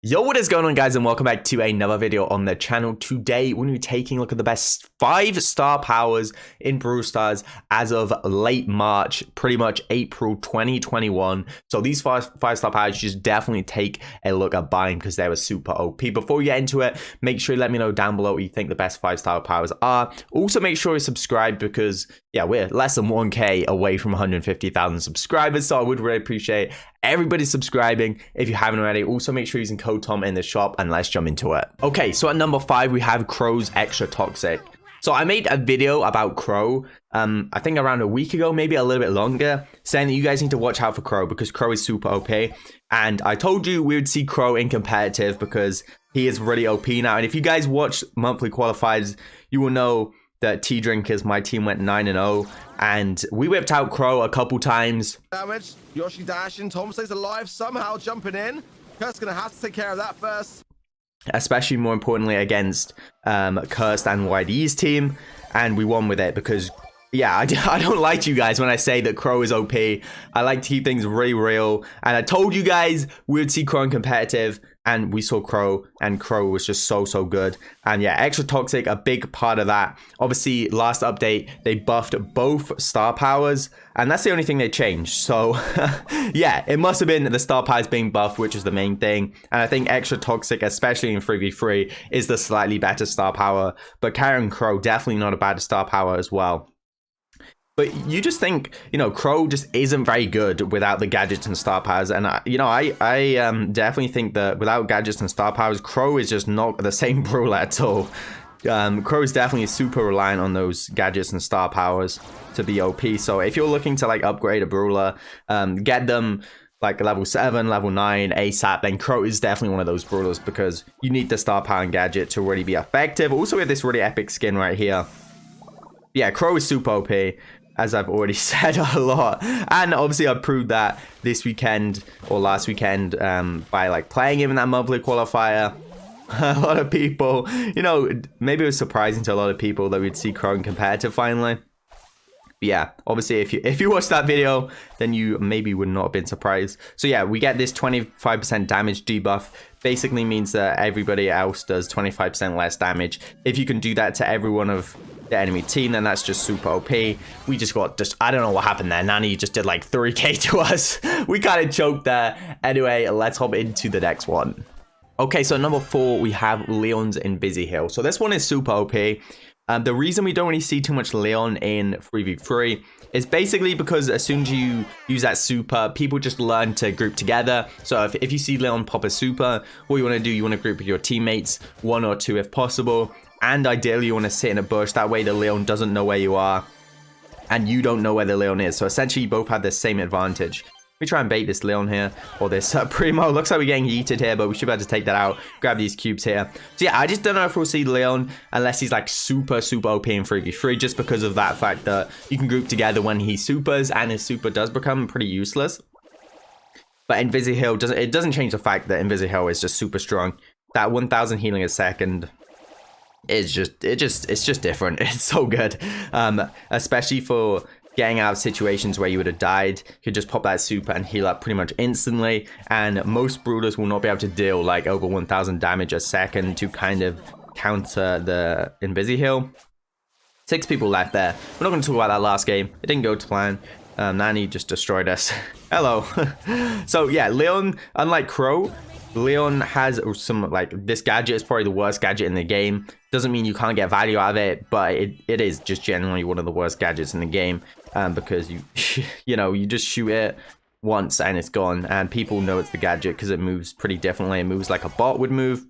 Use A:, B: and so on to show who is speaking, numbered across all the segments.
A: Yo, what is going on, guys, and welcome back to another video on the channel. Today we're going to be taking a look at the best 5-star powers in Brawl Stars as of late March, pretty much April 2021. So these 5-star powers, you just definitely take a look at buying because they were super OP. Before we get into it, make sure you let me know down below what you think the best 5-star powers are. Also, make sure you subscribe because, yeah, we're less than 1K away from 150,000 subscribers. So I would really appreciate everybody subscribing if you haven't already. Also, make sure you're using code TOM in the shop, and let's jump into it. Okay, so at number 5 we have Crow's Extra Toxic. So I made a video about Crow I think around a week ago, maybe a little bit longer, saying that you guys need to watch out for Crow because Crow is super OP. And I told you we would see Crow in competitive because he is really OP now. And if you guys watch monthly qualifiers, you will know that Tea Drinkers, my team, went 9-0, and we whipped out Crow a couple times.
B: Damage. Yoshi dashing. Tom stays alive somehow, jumping in. Kurt's gonna have to take care of that first.
A: Especially more importantly against Cursed and YD's team, and we won with it because, yeah, I don't lie to you guys when I say that Crow is OP. I like to keep things really real, and I told you guys we would see Crow in competitive, and we saw Crow, and Crow was just so good. And yeah, Extra Toxic, a big part of that. Obviously, last update, they buffed both star powers, and that's the only thing they changed. So yeah, it must have been the star powers being buffed, which is the main thing. And I think Extra Toxic, especially in 3v3, is the slightly better star power. But carrying Crow, definitely not a bad star power as well. But you just think, you know, Crow just isn't very good without the gadgets and star powers. And, I definitely think that without gadgets and star powers, Crow is just not the same brawler at all. Crow is definitely super reliant on those gadgets and star powers to be OP. So if you're looking to, like, upgrade a brawler, get them like level 7, level 9 ASAP, then Crow is definitely one of those brawlers because you need the star power and gadget to really be effective. Also, we have this really epic skin right here. Yeah, Crow is super OP, as I've already said a lot. And obviously I proved that this weekend or last weekend by like playing him in that monthly qualifier. A lot of people, you know, maybe it was surprising to a lot of people that we'd see Crow in competitive finally. But yeah, obviously if you watched that video, then you maybe would not have been surprised. So yeah, we get this 25% damage debuff. Basically means that everybody else does 25% less damage. If you can do that to every one of the enemy team, then that's just super OP. We just got I don't know what happened there. Nani just did like 3k to us. We kind of choked there. Anyway, let's hop into the next one. Okay, so number 4 we have Leon's Invisi-Heal. So this one is super OP. The reason we don't really see too much Leon in 3v3 is basically because as soon as you use that super, people just learn to group together. So if you see Leon pop a super, what you want to do, you want to group with your teammates, 1 or 2 if possible. And ideally, you want to sit in a bush. That way, the Leon doesn't know where you are. And you don't know where the Leon is. So essentially, you both have the same advantage. We try and bait this Leon here. Or this Primo. Looks like we're getting yeeted here. But we should be able to take that out. Grab these cubes here. So yeah, I just don't know if we'll see Leon. Unless he's like super OP in 3v3. Just because of that fact that you can group together when he supers. And his super does become pretty useless. But Invisi-Heal doesn't change the fact that Invisi-Heal is just super strong. That 1000 healing a second. It's just different. It's so good, especially for getting out of situations where you would have died. You could just pop that super and heal up pretty much instantly, and most brawlers will not be able to deal like over 1000 damage a second to kind of counter the Invisi-Heal. 6 people left there. We're not going to talk about that last game. It didn't go to plan. Nani just destroyed us. Hello. So yeah, Leon, unlike Crow, Leon has some, like, this gadget is probably the worst gadget in the game. Doesn't mean you can't get value out of it, but it is just generally one of the worst gadgets in the game, because you know, you just shoot it once and it's gone, and people know it's the gadget because it moves pretty differently. It moves like a bot would move.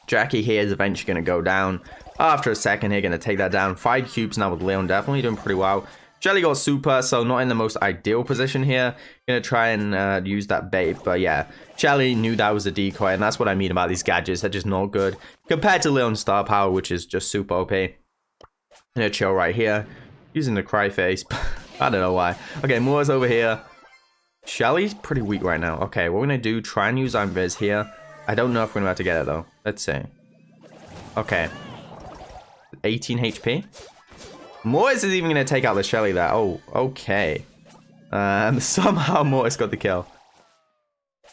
A: Jackie here is eventually going to go down. After a second here, going to take that down. 5 cubes now with Leon, definitely doing pretty well. Shelly got super, so not in the most ideal position here. Gonna try and use that bait, but yeah, Shelly knew that was a decoy, and that's what I mean about these gadgets. They're just not good compared to Leon's star power, which is just super OP. Gonna chill right here, using the cry face. I don't know why. Okay, Moore's over here. Shelly's pretty weak right now. Okay, what we're gonna do, try and use our Invis here. I don't know if we're about to get it though. Let's see. Okay, 18 HP. Mortis is even going to take out the Shelly there. Oh, okay. Somehow Mortis got the kill.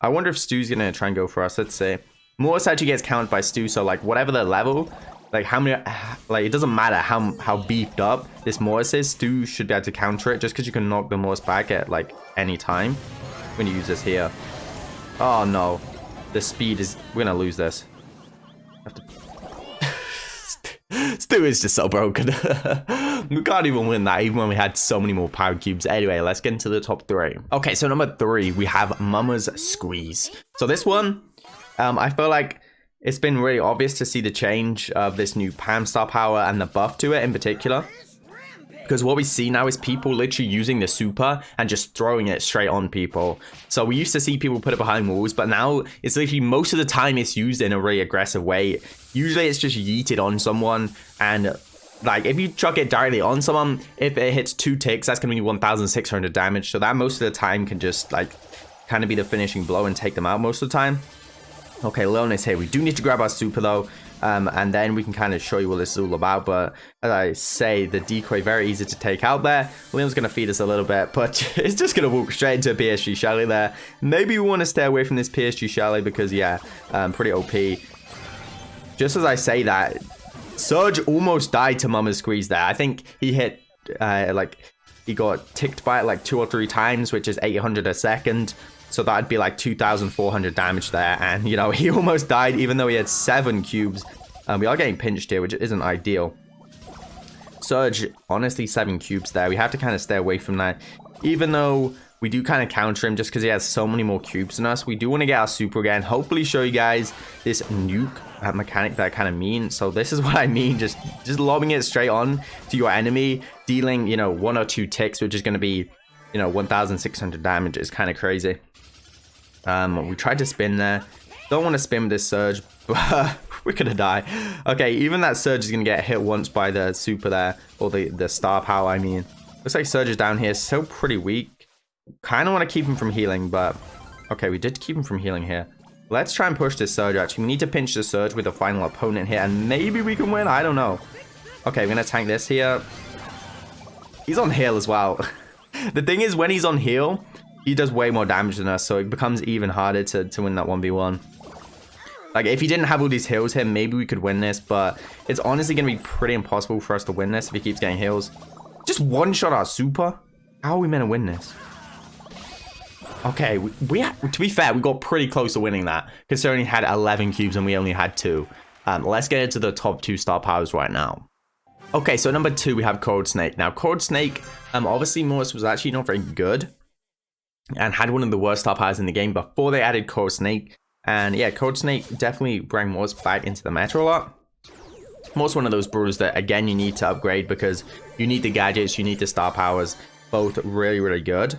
A: I wonder if Stu's gonna try and go for us. Let's see. Mortis actually gets countered by Stu, so like whatever the level, like how many, like it doesn't matter how beefed up this Mortis is, Stu should be able to counter it just because you can knock the Mortis back at like any time when you use this here. Oh no, the speed is, we're gonna lose this. Stu is just so broken. We can't even win that even when we had so many more power cubes. Anyway, let's get into the top 3. Okay, so number 3, we have Mama's Squeeze. So this one, I feel like it's been really obvious to see the change of this new Pam star power and the buff to it in particular. Because what we see now is people literally using the super and just throwing it straight on people. So we used to see people put it behind walls, but now it's literally most of the time it's used in a really aggressive way. Usually it's just yeeted on someone, and like if you chuck it directly on someone, if it hits 2 ticks, that's gonna be 1,600 damage. So that most of the time can just like kind of be the finishing blow and take them out most of the time. Okay, Leon is here. We do need to grab our super though. And then we can kind of show you what this is all about. But as I say, the decoy very easy to take out there. Liam's going to feed us a little bit, but it's just going to walk straight into a PSG Shelly there. Maybe we want to stay away from this PSG Shelly because, yeah, pretty OP. Just as I say that, Surge almost died to Mama's Squeeze there. I think he hit, like, he got ticked by it like 2 or 3 times, which is 800 a second. So that'd be like 2,400 damage there. And, you know, he almost died even though he had 7 cubes. We are getting pinched here, which isn't ideal. Surge, honestly, 7 cubes there. We have to kind of stay away from that. Even though we do kind of counter him just because he has so many more cubes than us. We do want to get our super again. Hopefully show you guys this nuke mechanic that I kind of mean. So this is what I mean. Just lobbing it straight on to your enemy. Dealing, you know, 1 or 2 ticks, which is going to be, you know, 1,600 damage. Is kind of crazy. We tried to spin there. Don't want to spin with this Surge, but we're gonna die. Okay, even that Surge is gonna get hit once by the super there, or the star power, I mean. Looks like Surge is down here, still pretty weak. Kind of want to keep him from healing, but okay, we did keep him from healing here. Let's try and push this Surge, actually. We need to pinch the Surge with the final opponent here, and maybe we can win, I don't know. Okay, we're gonna tank this here. He's on heal as well. The thing is, when he's on heal, he does way more damage than us, so it becomes even harder to win that 1v1. Like, if he didn't have all these heals here, maybe we could win this, but it's honestly going to be pretty impossible for us to win this if he keeps getting heals. Just one-shot our super? How are we meant to win this? Okay, to be fair, we got pretty close to winning that, considering he had 11 cubes and we only had 2. Let's get into the top 2 star powers right now. Okay, so number 2, we have Cold Snake. Now, Cold Snake, obviously Mortis was actually not very good, and had one of the worst star powers in the game before they added Cold Snake. And yeah, Cold Snake definitely brought Mortis back into the meta a lot. Mortis one of those brawlers that, again, you need to upgrade because you need the gadgets, you need the star powers, both really, really good.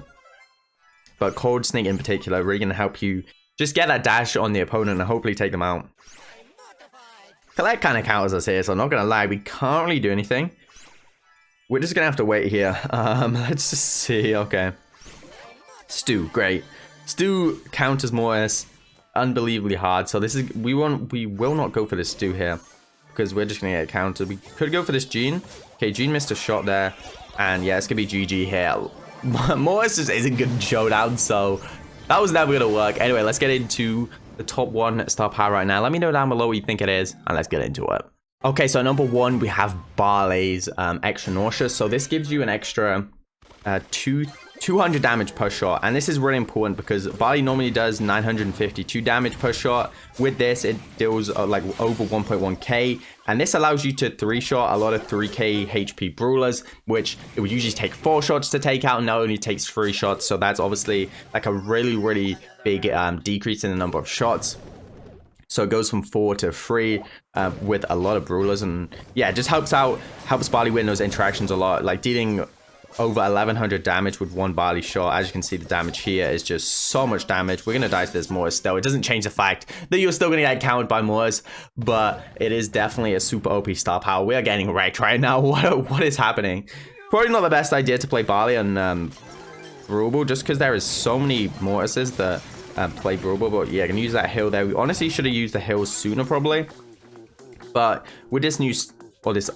A: But Cold Snake in particular, really going to help you just get that dash on the opponent and hopefully take them out. Collect kind of counters us here, so I'm not going to lie, we can't really do anything. We're just going to have to wait here. Let's just see, okay. Stu, great. Stu counters Mortis unbelievably hard. So this is we will not go for this Stu here because we're just gonna get countered. We could go for this Gene. Okay, Gene missed a shot there, and yeah, it's gonna be GG here. Mortis just isn't good in showdown, so that was never gonna work. Anyway, let's get into the top 1 star power right now. Let me know down below what you think it is, and let's get into it. Okay, so number 1 we have Barley's extra nauseous. So this gives you an extra 200 damage per shot, and this is really important because Barley normally does 952 damage per shot. With this, it deals like over 1.1k, and this allows you to 3-shot a lot of 3k HP brawlers, which it would usually take 4 shots to take out, and now only takes 3 shots. So that's obviously like a really big decrease in the number of shots. So it goes from 4 to 3 with a lot of brawlers, and yeah, it just helps Barley win those interactions a lot, like dealing over 1100 damage with 1 Barley shot. As you can see, the damage here is just so much damage. We're gonna die to this Mortis though. It doesn't change the fact that you're still gonna get countered by Mortis, but it is definitely a super OP star power. We are getting wrecked right now. What is happening? Probably not the best idea to play Barley on Brawl, just because there is so many Mortises that play Brawl, but yeah, I can use that heal there. We honestly should have used the heal sooner probably, but with this new this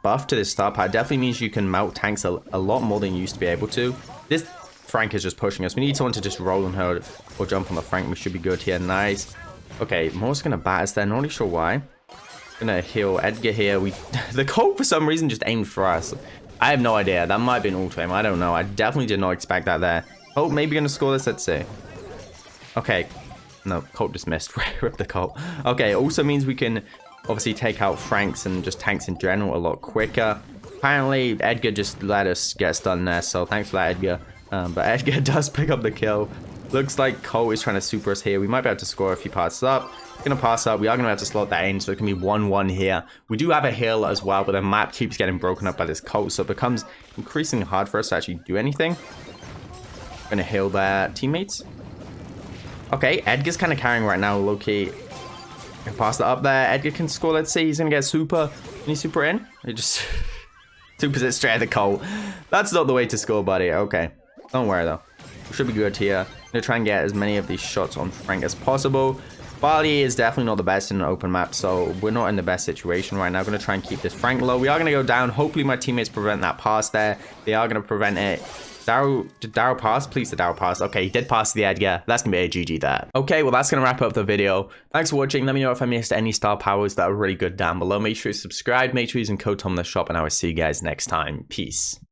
A: buff to this star power, definitely means you can mount tanks a lot more than you used to be able to. This Frank is just pushing us. We need someone to just roll on her or jump on the Frank. We should be good here. Nice. Okay, Moore's gonna bat us there. Not really sure why. Gonna heal Edgar here. The Colt for some reason just aimed for us. I have no idea. That might be an auto aim. I don't know. I definitely did not expect that there. Colt maybe gonna score this. Let's see. Okay. No, Colt just missed. Rip the Colt. Okay, also means we can obviously take out Franks and just tanks in general a lot quicker. Apparently, Edgar just let us get stunned there, so thanks for that, Edgar. But Edgar does pick up the kill. Looks like Colt is trying to super us here. We might be able to score if he passes up. Gonna pass up. We are gonna have to slot that in, so it can be 1-1 here. We do have a heal as well, but the map keeps getting broken up by this Colt, so it becomes increasingly hard for us to actually do anything. Gonna heal their teammates. Okay, Edgar's kind of carrying right now, low-key. Pass that up there. Edgar can score, let's see. He's gonna get super. Can he super in? He just supers it straight at the Colt. That's not the way to score, buddy. Okay. Don't worry, though. We should be good here. I'm gonna try and get as many of these shots on Frank as possible. Barley is definitely not the best in an open map, so we're not in the best situation right now. I'm gonna try and keep this Frank low. We are gonna go down. Hopefully my teammates prevent that pass there. They are gonna prevent it. Did Daryl pass? Please did Daryl pass. Okay, he did pass the Edgar. That's gonna be a GG there. Okay, well that's gonna wrap up the video. Thanks for watching. Let me know if I missed any star powers that are really good down below. Make sure you subscribe, make sure you're using code Tom in the shop, and I will see you guys next time. Peace.